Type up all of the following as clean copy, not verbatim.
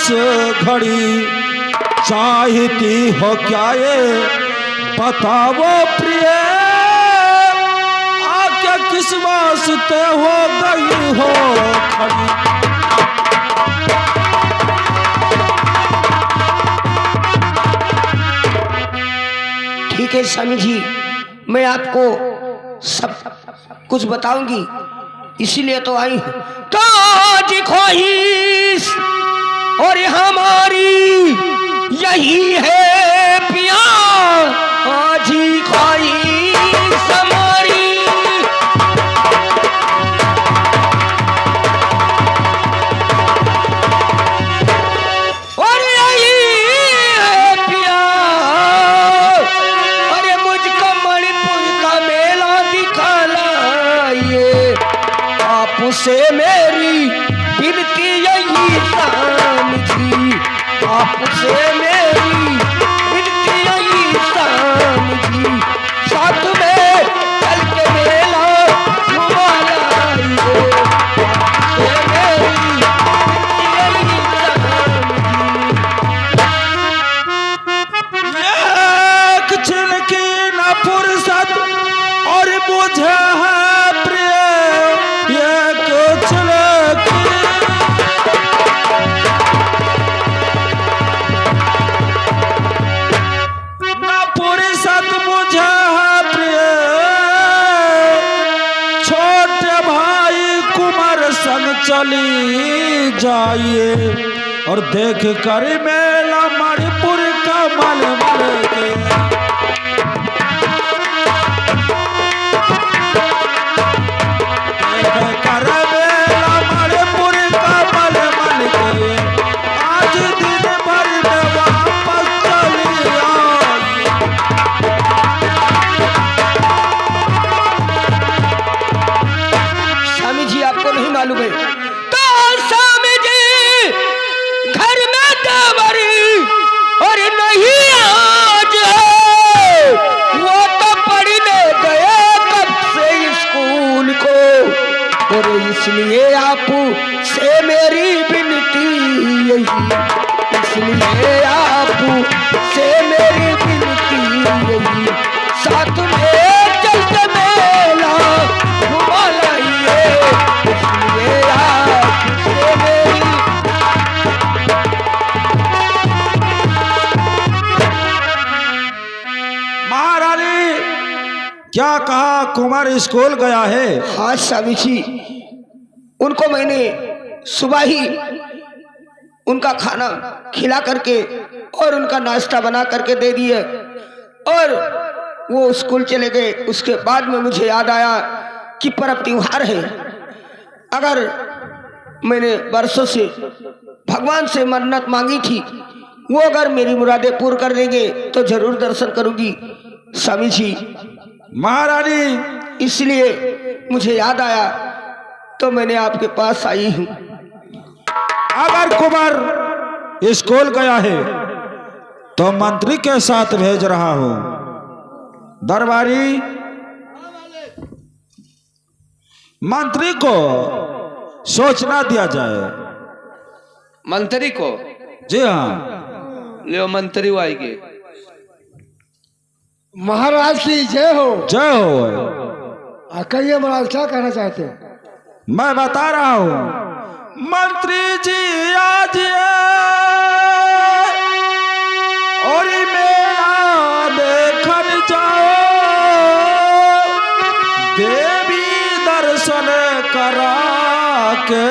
इस घड़ी चाहती हो क्या ये बताओ प्रिय, आके किस वास्ते हो गई हो खड़ी। ठीक है स्वामी जी, मैं आपको सब कुछ बताऊंगी, इसीलिए तो आई हूं। तो आज ख्वाहिश और हमारी यही है पिया, आज ही ख्वाहिश हमारी। और यही है पिया, अरे मुझको मणिपुर का मेला दिखाना, ये आपसे मेरी विनती यही शाम जी, आपसे मेरी विनती यही शाम जी, साथ में चल के मेला घुमा लाइए, आपसे मेरी विनती यही शाम जी। एक क्षण की न फुर्सत और मुझे है प्रिय, एक क्षण की न फुर्सत मुझे है प्रिय, छोटे भाई कुमार संग चली जाइए, और देख कर मेला मणिपुर का मल मल के। देख कर मेला मणिपुर का मल मल के, आज दिन भर में वापस चली आई। स्वामी जी आपको नहीं मालूम है, तो स्वामी जी घर में देवरी और नहीं आज है, वो तो पढ़ने गए कब से स्कूल को, और इसलिए आप से मेरी विनती यही, इसलिए आप से मेरी विनती यही, साथ में चलते मेला घुमा लाइए, इसलिए आप से मेरी। महारानी क्या कहा, कुमार स्कूल गया है? हाँ स्वामी जी, उनको मैंने सुबह ही उनका खाना खिला करके और उनका नाश्ता बना करके दे दिए, और वो स्कूल चले गए। उसके बाद में मुझे याद आया कि पर्व त्योहार है, अगर मैंने बरसों से भगवान से मन्नत मांगी थी, वो अगर मेरी मुरादें पूर्ण कर देंगे तो जरूर दर्शन करूंगी स्वामी जी। महारानी इसलिए मुझे याद आया तो मैंने आपके पास आई हूं। अगर कुमार स्कूल गया है तो मंत्री के साथ भेज रहा हूं। दरबारी मंत्री को सोचना दिया जाए। मंत्री को? जी हाँ, ले मंत्री आएगी। महाराज की जय हो। जय हो। कहिए महाराज, क्या कहना चाहते हैं? मैं बता रहा हूं, मंत्री जी आज और मेला देखन जाओ, देवी दर्शन करा के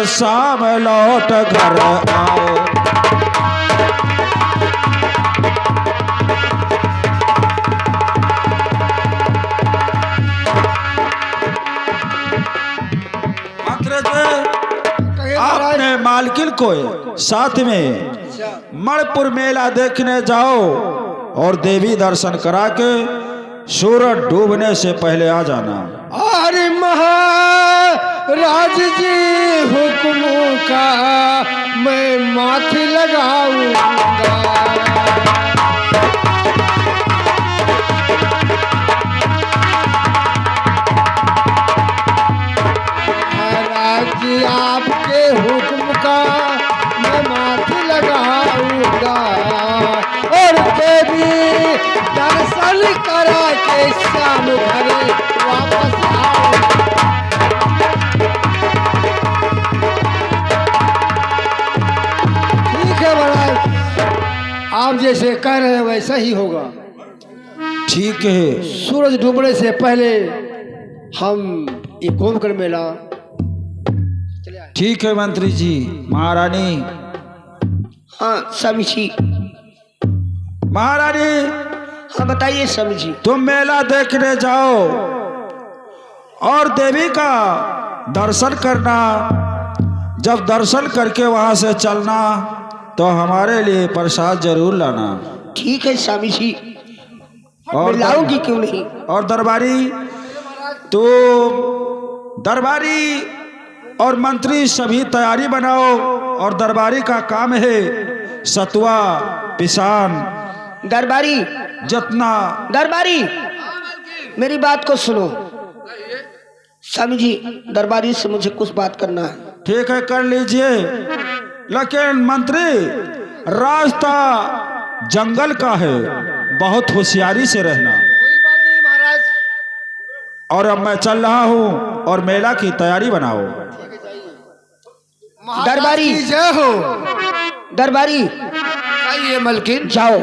शाम लौट घर आओ। आपने मालकिन को साथ में मणिपुर मेला देखने जाओ और देवी दर्शन करा के सूरज डूबने से पहले आ जाना। अरे महाराज जी हुक्मों का मैं माथे लगाऊंगा। आपके हुक्म का मैं माथे दर्शन करा के श्याम घरे वापस आओ। ठीक है महाराज, आप जैसे कह रहे हैं वैसा ही होगा। ठीक है। सूरज डूबने से पहले हम ये कुंभकर्ण मेला ठीक है मंत्री जी। महारानी, हाँ स्वामी जी। महारानी हाँ बताइए स्वामी जी। तुम मेला देखने जाओ और देवी का दर्शन करना। जब दर्शन करके वहां से चलना तो हमारे लिए प्रसाद जरूर लाना। ठीक है स्वामी जी, और मैं लाऊंगी क्यों नहीं। और दरबारी, तो दरबारी और मंत्री सभी तैयारी बनाओ। और दरबारी का काम है सतुआ पिसान दरबारी, जितना। दरबारी मेरी बात को सुनो। स्वामी जी, दरबारी से मुझे कुछ बात करना है। ठीक है, कर लीजिए। लेकिन मंत्री, रास्ता जंगल का है, बहुत होशियारी से रहना। कोई बात नहीं महाराज। और अब मैं चल रहा हूँ और मेला की तैयारी बनाओ। दरबारी जय हो। दरबारी, आइए मलकिन। जाओ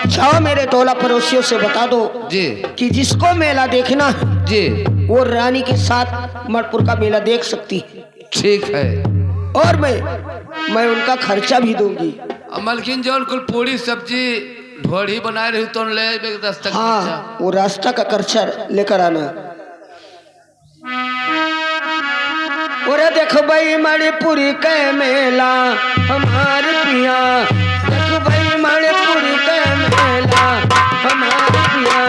जाओ मेरे टोला पड़ोसियों से बता दो जी कि जिसको मेला देखना है जी वो रानी के साथ मणिपुर का मेला देख सकती है। ठीक है। और मैं उनका खर्चा भी दूंगी। मलकिन जो कुल पूरी सब्जी ढोड़ी बना रही तो ले आइबे 10 तक। हाँ, वो रास्ता का खर्चा लेकर आना। और देखो भाई मणिपुरी के मेला हमार पिया, देखो भाई मणिपुरी के मेला हमार पिया।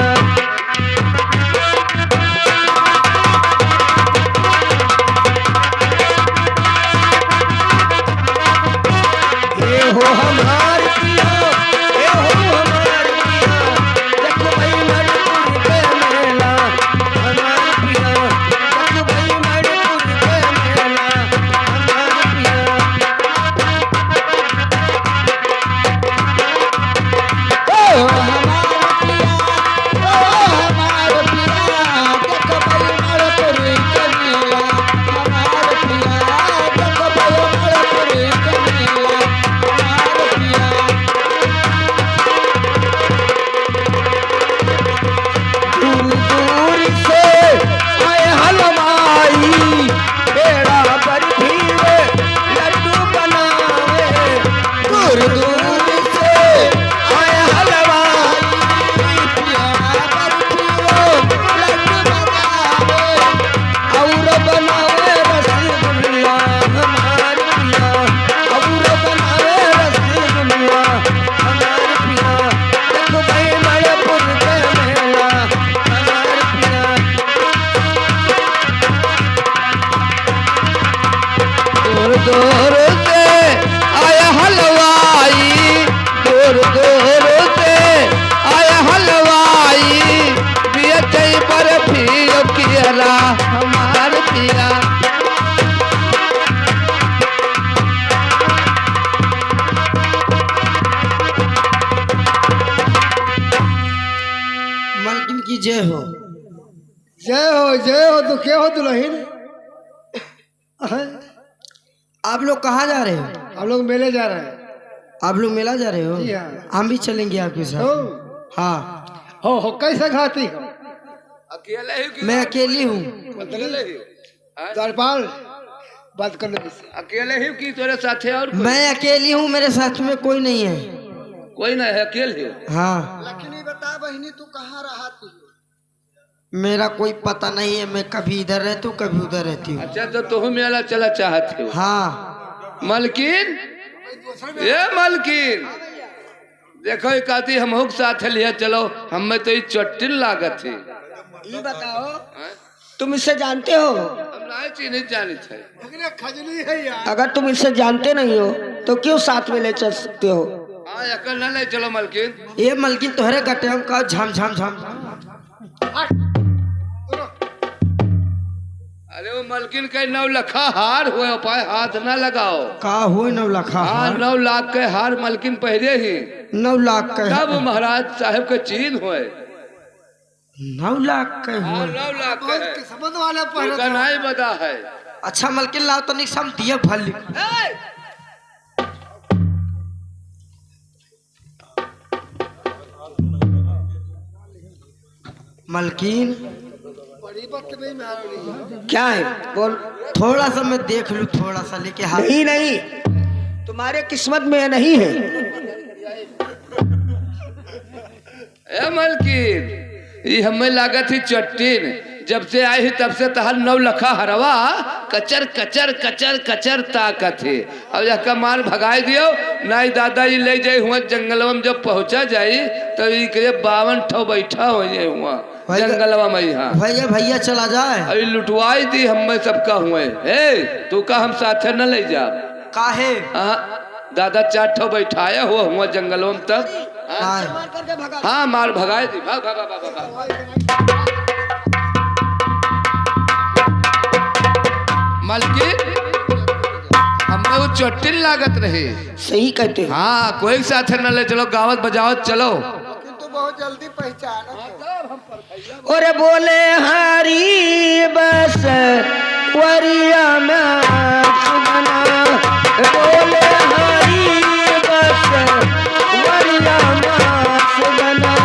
ये हो हमार पिया, ये हो हमार पिया, देखो भाई मणिपुरी के मेला हमार पिया, देखो भाई मणिपुरी के मेला हमार पिया। ओ हमार पिया, ओ हमार पिया, देखो भाई मणिपुरी के मेला हमार पिया, देखो भाई मणिपुरी के मेला हमार पिया। दूर दूर से आए हलवाई, बेड़ा बर्फी वे लड्डू बनावे। दूर दूर से आए हलवाई, बेड़ा बर्फी वे लड्डू बनावे। और बनावे रसगुल्ला हमार पिया, और बनावे रसगुल्ला हमार पिया। देखो भाई मणिपुर के मेला हमार पिया। दूर दूर से आया हलवाई, दूर दूर से आया हलवाई, बेचै बर्फी किया हमार पिया। मालकिन की जय हो। जय हो जय हो। तो क्या हो दुल्हन? आप लोग कहाँ जा रहे हो? हम लोग मेले जा रहे हैं। आप लोग मेला जा रहे हो? जी हाँ। हम भी चलेंगे आपके हो साथ। हाँ, हो कैसे खाती हो? अकेले ही कि मैं अकेली हूँ। अकेले ही दरबार बात कर लो किससे? अकेले ही कि तोरे साथे और कोई? मैं अकेली हूँ, मेरे साथ में कोई नहीं है। कोई नहीं है, अकेले ही। हाँ, लखनी बता बहनी तू कहाँ रहा तू? मेरा कोई पता नहीं है। मैं कभी इधर रहती हूँ, कभी उधर रहती हूँ। अच्छा, तो तुम मेला चला चाहते हो? हाँ, मलकिन, ये मलकिन, देखो एक आती हम साथ लिया चलो। हमें तो ये चट्टिल लागत है। ये बताओ, तुम इसे जानते हो? हम नहीं चीनी जानी थे। खजली है यार। अगर तुम इसे जानते नहीं हो तो क्यों साथ में ले चल सकते हो? हाँ, अकल ना ले चलो मलकिन। ये मलकिन तोहरे गटे हम का झम झम झम। अरे वो मलकिन के 9 लखा हार हुए पाए हाथ ना लगाओ। का हो 9 लाख हाँ 9 लाख के हार मलकिन पहले ही 9 लाख का तब महाराज साहब के चीज हुए। 9 लाख का हाँ हो 9 लाख के है। किस्मत वाले पहले उनका नहीं बता है। अच्छा मलकिन लाओ तो निक हम दिया फल लिख मलकिन बड़ी बदतमीज में आ रही है। क्या है बोल। थोड़ा सा मैं देख लूं थोड़ा सा लेके हाथ नहीं नहीं, तुम्हारे किस्मत में ये नहीं है। ए मलकिन ये हमें लागत ही चट्टीन जब से आई ही तब से तहर 9 लखा हरवा कचर कचर कचर कचर ताकत है। अब यह कमाल भगाई दियो नहीं दादा ये ले जाए हुआ जंगलवा में जब पहुंचा जाई तो ये 52 ठो बैठा हो जाए हुआ जंगलवा में। यहाँ भैया चला जाए अभी लुटवाई दी हमें सबका हुए। हे तू का हम साथे न ले जा काहे दादा 4 ठो बैठाया हुआ जंगलवा में तब। काहे? हाँ मार भगाई दी भाग भाग भाग भाग। मलकिन हमें वो चोटिल लागत रहे। सही कहते हैं। हाँ कोई साथ न ले चलो गावत बजावत चलो। तो बहुत जल्दी पहचाना और बोले हरी बस वरिया में सुगना, बोले हरी बस वरिया में सुगना।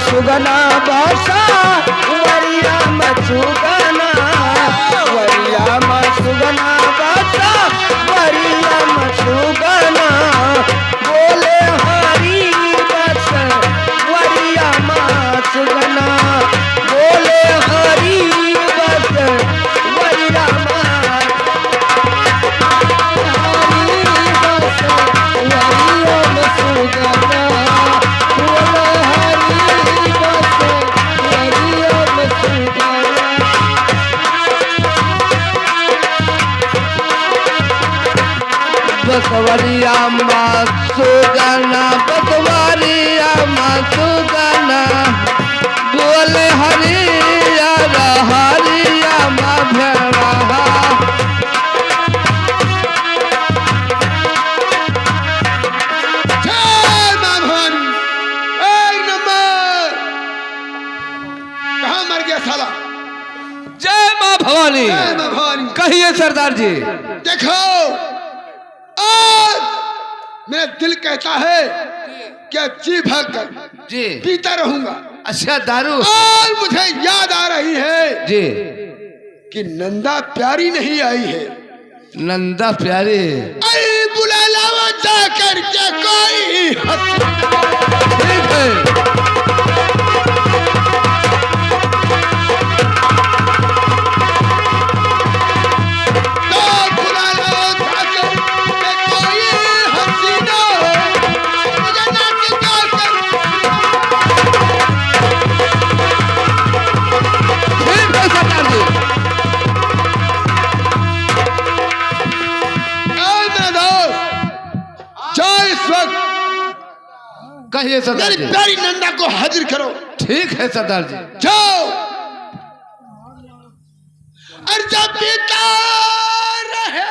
सुगना बासा वरिया मचुगना, वरिया मचुगना बासा वरिया मचुगना। बोले हरी बस वरिया मचुगना, बोले हरी बस वरिया बसवरिया मासुगना बसवरिया मासुगना, बोले हरिया हरिया मा भेड़ा। कहाँ मर गया साला? जय माँ भवानी। जय माँ भवानी। कहिए सरदार जी। देखो आज मेरा दिल कहता है कि जी भर कर जी पीता रहूंगा। अच्छा दारू। और मुझे याद आ रही है जी कि नंदा प्यारी नहीं आई है। नंदा प्यारी अरे बुला लावा जाकर के कोई ठीक है। कहिए सरदार मेरी जी। प्यारी नंदा को हाजिर करो। ठीक है सरदार जी। जाओ और जब पीता रहे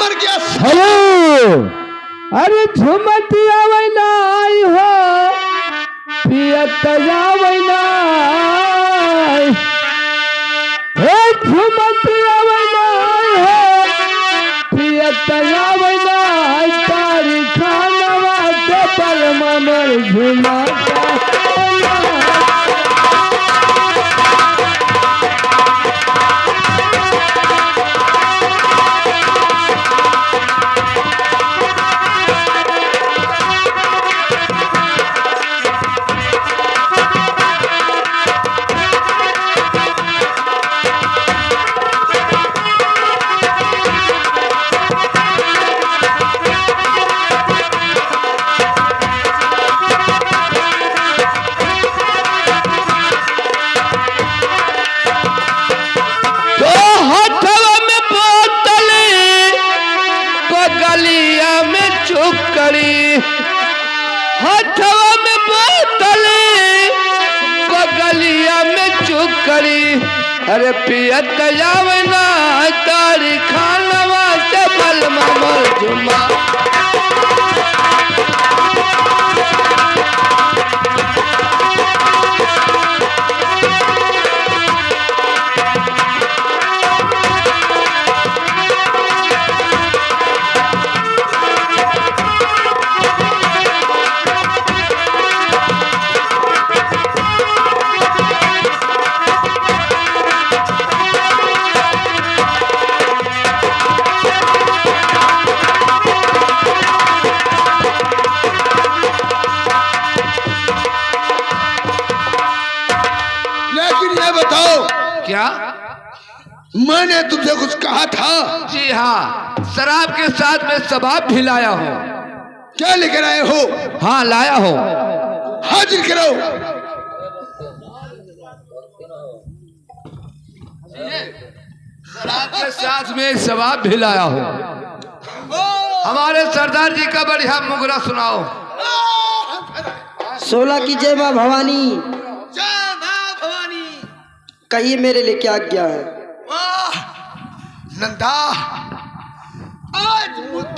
मर गया। हेलो, अरे झुमती आवैना आई हो पियत आवैना, हे झुमती आवैना आई हो पियत आवैना, तारी खानवा के बलमा मोर झुमता। हथवा में बोतल बगलिया में चुकरी, अरे पियत जावना तारी खानवा से बलमा मोर झुमा। क्या मैंने तुमसे कुछ कहा था? जी हाँ, शराब के साथ में शबाब भी लाया हूँ। क्या लेकर आए हो? हाँ लाया हूँ। हाजिर करो। शराब के साथ में शबाब भी लाया हूँ। हमारे सरदार जी का बढ़िया मुगरा सुनाओ। 16 की जय माँ भवानी। जय मां भवानी। कहिए मेरे लिए क्या आज्ञा है? वाह नंदा, आज मुद्दा